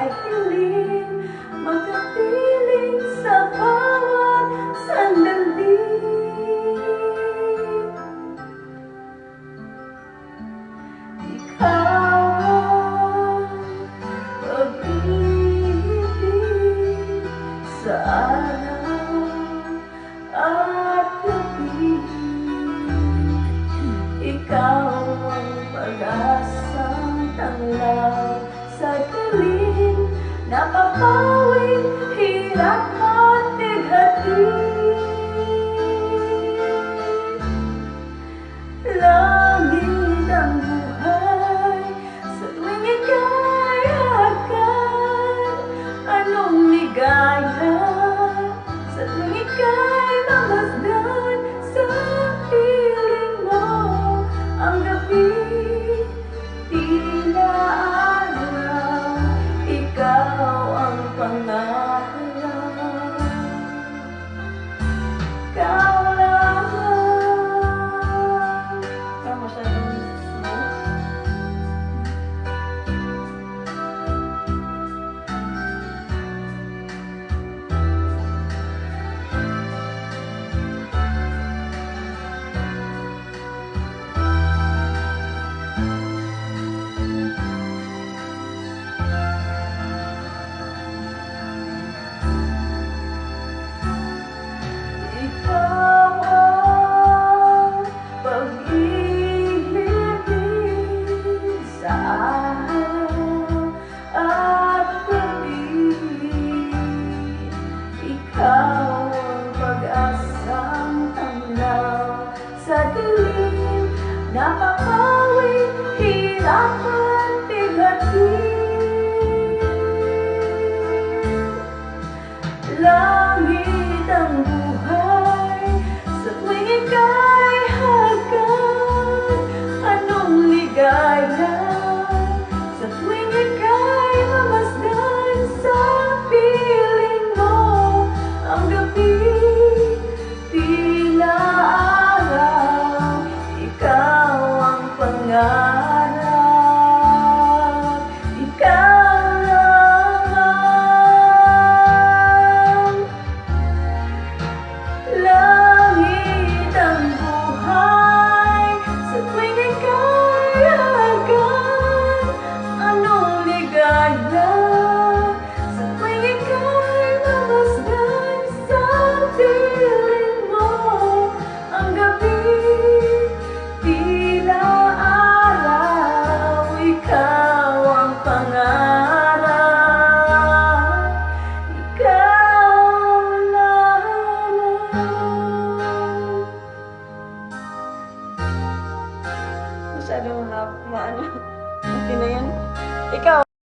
ay hiling magkapiling sa bawat sandali. Ikaw ang pag-ibig sa araw at gabi. Ikaw ang pag-asang tanglaw sa dilim, napapawing hirap at bighati. Langit ang buhay sa tuwing ika'y agad. Anong ligaya sa tuwing ika'y mamasdan. Sa piling mo ang gabi tila araw. Ikaw ang pangarap, ikaw lang. Ikaw masyadong smooth. Ikaw ang pag-ibig sa araw at gabi. Ikaw ang pag-asang tanglaw sa dilim, napapawing hirap.